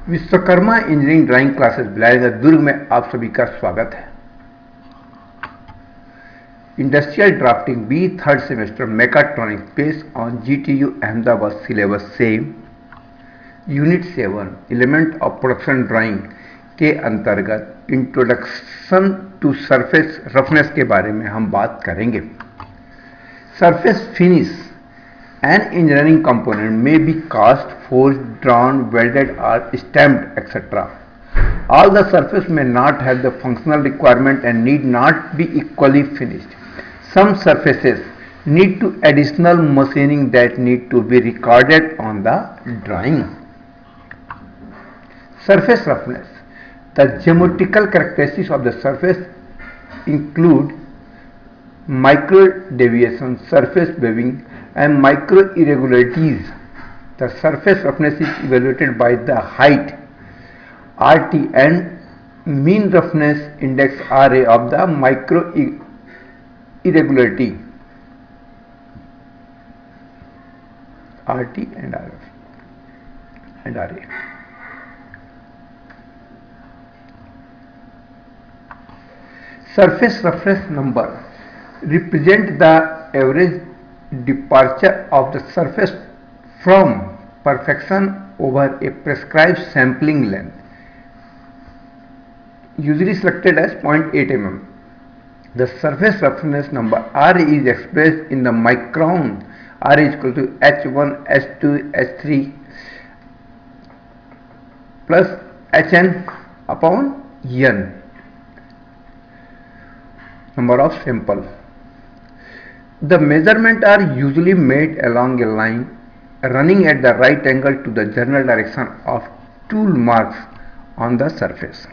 Vishwakarma engineering drawing classes Bilaiganj Durg में आप सभी का स्वागत है। Industrial drafting B third semester mechatronic based on GTU Ahmedabad syllabus से unit 7 element of production drawing के अंतर्गत इंट्रोडक्शन टू सरफेस रफनेस के बारे में हम बात करेंगे। Surface finish an engineering component may be cast, forged, drawn, welded or stamped etc. All the surface may not have the functional requirement and need not be equally finished. Some surfaces need to additional machining that need to be recorded on the drawing. Surface roughness. The geometrical characteristics of the surface include micro deviation, surface weaving and micro irregularities. The surface roughness is evaluated by the height RT and mean roughness index RA of the micro irregularity RT and RA. Surface roughness number represent the average departure of the surface from perfection over a prescribed sampling length, usually selected as 0.8 mm. The surface roughness number R is expressed in the micron. R is equal to H1, H2, H3 plus Hn upon N, number of sample. The measurements are usually made along a line running at the right angle to the general direction of tool marks on the surface.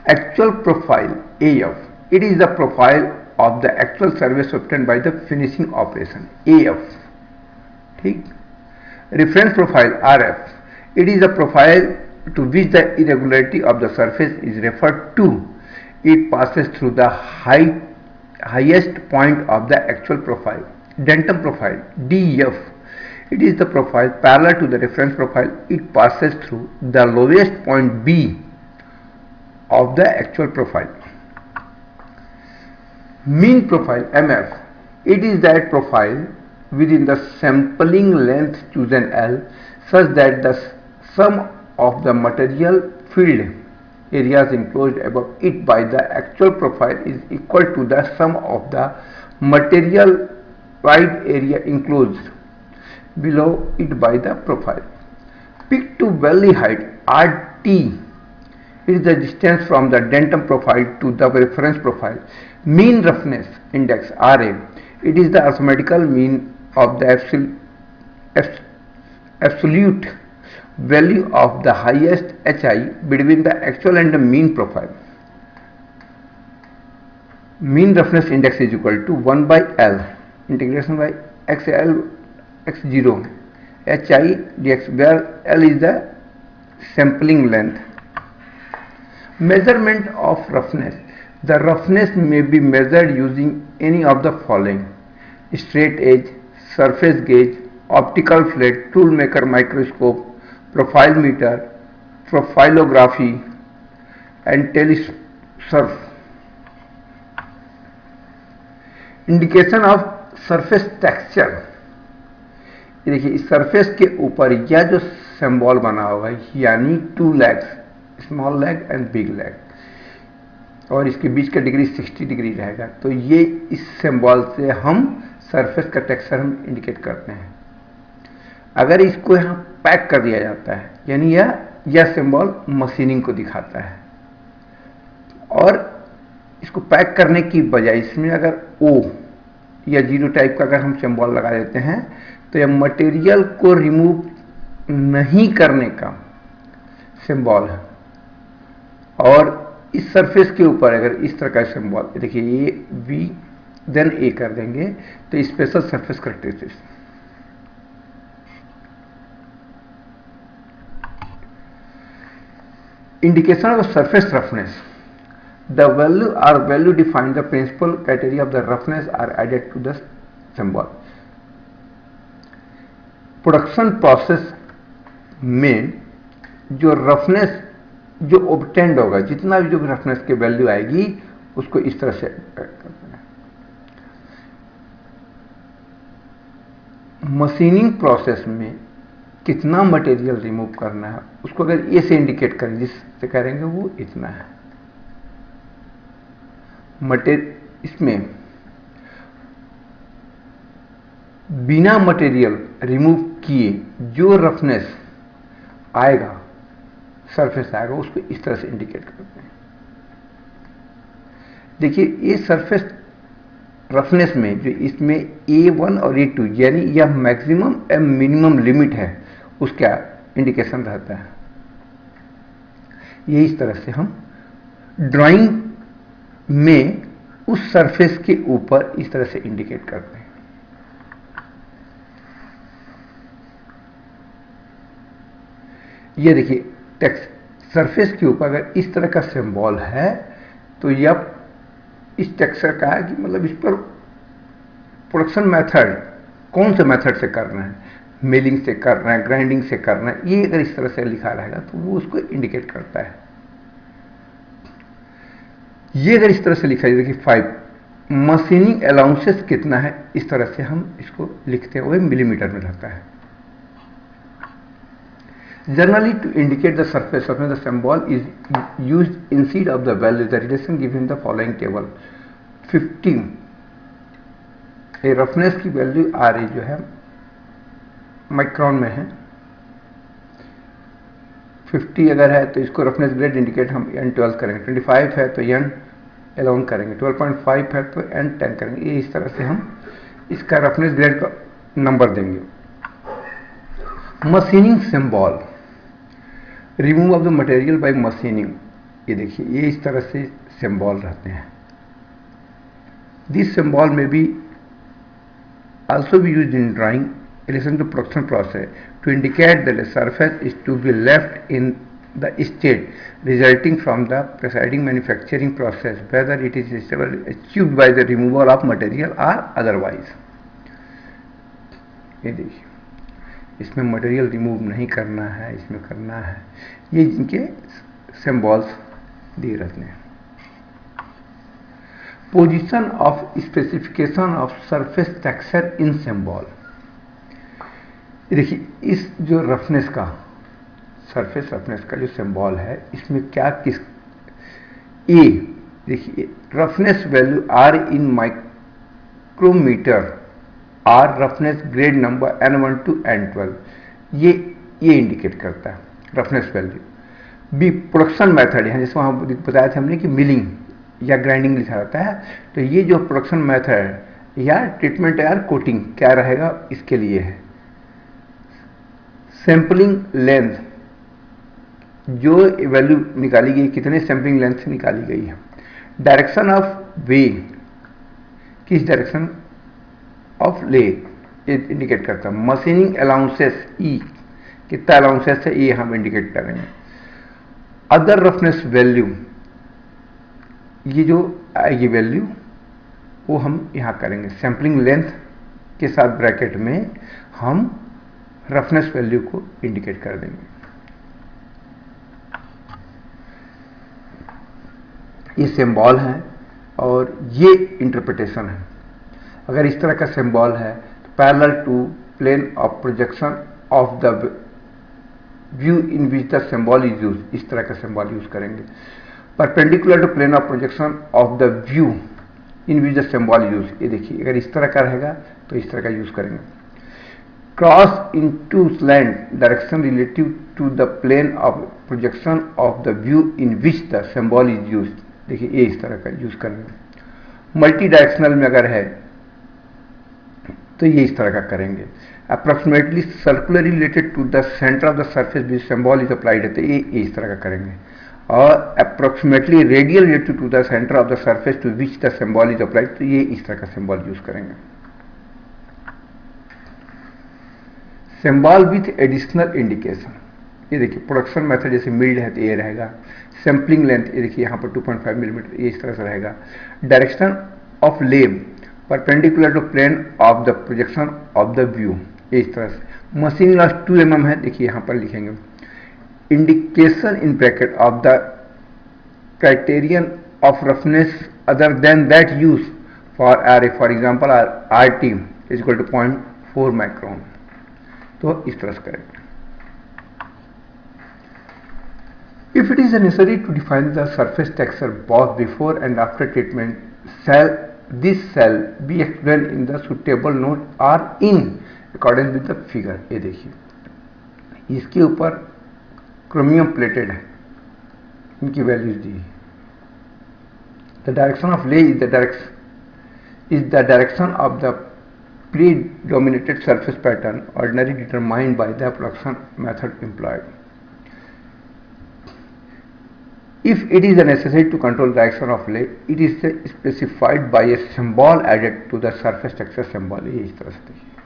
Actual profile AF. It is the profile of the actual surface obtained by the finishing operation AF. ठीक? Reference profile RF. It is the profile to which the irregularity of the surface is referred to. It passes through the highest point of the actual profile. Dentum profile DF. It is the profile parallel to the reference profile. It passes through the lowest point B of the actual profile. Mean profile MF. It is that profile within the sampling length chosen L such that the sum of the material field areas enclosed above it by the actual profile is equal to the sum of the material wide area enclosed below it by the profile. Peak to valley height RT is the distance from the dentum profile to the reference profile. Mean roughness index RA. It is the arithmetical mean of the absolute value of the highest HI between the actual and the mean profile. Mean roughness index is equal to 1 by L integration by XL X0 HI dx, where L is the sampling length. Measurement of roughness. The roughness may be measured using any of the following: straight edge, surface gauge, optical flat, tool maker microscope, profile meter, profilography and telesurf. Indication of surface texture. देखिए इस surface के ऊपर यह जो symbol बना होगा यानी 2 legs, small leg and big leg, और इसके बीच का डिग्री 60 डिग्री रहेगा। तो ये इस सिंबल से हम सरफेस का टेक्सचर हम इंडिकेट करते हैं। अगर इसको यहाँ पैक कर दिया जाता है यानी यह सिंबल मशीनिंग को दिखाता है, और इसको पैक करने की बजाय इसमें अगर O या 0 टाइप का अगर हम सिंबल लगा देते हैं तो यह मटेरियल को रिमूव नहीं करने का सिंबल है। और इस सरफेस के ऊपर अगर इस तरह का सिंबल देखिए A B देन A कर देंगे तो special surface characteristics. Indication of surface roughness. The value defined the principal criteria of the roughness are added to the symbol. Production process में जो रफनेस जो ऑब्टेंड होगा, जितना भी जो रफनेस की वैल्यू आएगी उसको इस तरह से करना है। मशीनिंग प्रोसेस में कितना मटेरियल रिमूव करना है उसको अगर ए से इंडिकेट करें, जिससे करेंगे वो इतना है। इसमें बिना मटेरियल रिमूव किए जो रफनेस आएगा, सरफेस आएगा, उसको इस तरह से इंडिकेट करते हैं। देखिए ये सरफेस रफनेस में जो इसमें A1 और A2 यानी यह मैक्सिमम एंड मिनिमम लिमिट है, उसका इंडिकेशन रहता है। ये इस तरह से हम ड्राइंग में उस सरफेस के ऊपर इस तरह से इंडिकेट करते हैं। ये देखिए टेक्स्ट सरफेस के ऊपर अगर इस तरह का सिंबल है तो यह इस टेक्सचर का है कि मतलब इस पर प्रोडक्शन मेथड कौन से मेथड से करना है, मिलिंग से करना है, ग्राइंडिंग से करना है, ये अगर इस तरह से लिखा रहेगा तो वो उसको इंडिकेट करता है। ये अगर इस तरह से लिखा है, देखिए 5 मशीनिंग अलाउंसेस कितना है, इस तरह से हम इसको लिखते हुए मिलीमीटर में रहता है। Generally, to indicate the surface of the symbol is used instead of the value. The relation given in the following table. 15 ये रफनेस की वैल्यू आ रही जो है माइक्रोन में है। 50 अगर है तो इसको रफनेस ग्रेड इंडिकेट हम N12 करेंगे। 25 है तो N11 करेंगे। 12.5 है तो N10 करेंगे। ये इस तरह से हम इसका रफनेस ग्रेड का नंबर देंगे। Machining symbol, remove of the material by machining. ये देखिए ये इस तरह से सिंबल रहते हैं। दिस सिंबल में B also be used in drawing relation to production process to indicate that the surface is to be left in the state resulting from the preceding manufacturing process, whether it is achieved by the removal of material or otherwise. ये देखिए इसमें material remove नहीं करना है, इसमें करना है। ये जिनके सिंबल्स दिए रहते हैं। Position of specification of surface texture in symbol. देखिए इस जो रफनेस का सरफेस रफनेस का जो सिंबल है इसमें क्या किस ए देखिए roughness value are in micrometer, are roughness grade number N1 to N12 ये इंडिकेट करता है roughness value. B production method है, जिसमें हम बताया था हमने कि मिलिंग या ग्राइंडिंग लिखा रहता है, तो ये जो प्रोडक्शन मेथड या ट्रीटमेंट या कोटिंग क्या रहेगा इसके लिए है। सैंपलिंग लेंथ, जो वैल्यू निकाली गई कितने सैंपलिंग लेंथ से निकाली गई है। डायरेक्शन ऑफ वे, किस डायरेक्शन ऑफ ले ये इंडिकेट करता है। मशीनिंग अलाउंसेस ई, कितना अलाउंसेस है ये हम इंडिकेट करेंगे। अदर रफनेस वैल्यू, ये जो आएगी वैल्यू वो हम यहां करेंगे। सैंपलिंग लेंथ के साथ ब्रैकेट में हम रफनेस वैल्यू को इंडिकेट कर देंगे। ये सिंबल है और ये इंटरप्रिटेशन है। अगर इस तरह का सिंबल है तो parallel to plane of projection of the view in which the symbol is use, इस तरह का सिंबल यूज करेंगे। Perpendicular to plane of projection of the view in which the symbol use, ये देखिए अगर इस तरह का रहेगा तो इस तरह का यूज करेंगे। Cross into slant direction relative to the plane of projection of the view in which the symbol is use, देखिए ये इस तरह का यूज करेंगे। मल्टी डायरेक्शनल में अगर है तो ये इस तरह का करेंगे। Approximately circularly related to the centre of the surface which symbol is applied है तो ये इस तरह का करेंगे। और approximately radial related to the centre of the surface to which the symbol is applied तो ये इस तरह का सिंबल यूज करेंगे। सिंबल विथ एडिशनल इंडिकेशन, ये देखिए प्रोडक्शन मेथड जैसे मिल्ड है तो ये रहेगा। सैंपलिंग लेंथ ये देखिए यहाँ पर 2.5 मिलीमीटर ये इस तरह से रहेगा। Direction of lay perpendicular to plane of the projection of the view, इस तरह से। मशीन लॉस 2 mm है, देखिए यहां पर लिखेंगे indication in bracket of the criterion of roughness other than that use for R, for example R T is equal to 0.4 micron. तो इस तरह से करेंगे। If it is necessary to define the surface texture both before and after treatment, this shall be explained in the suitable note or in accordance with the figure। ये देखिए इसके ऊपर chromium plated है, इनकी वैल्यूज दी है। The direction of lay is the direction of the predominated surface pattern ordinarily determined by the approximation method employed। If it is necessary to control the direction of lay, it is specified by a symbol added to the surface texture symbol। ये इस तरह से देखिए।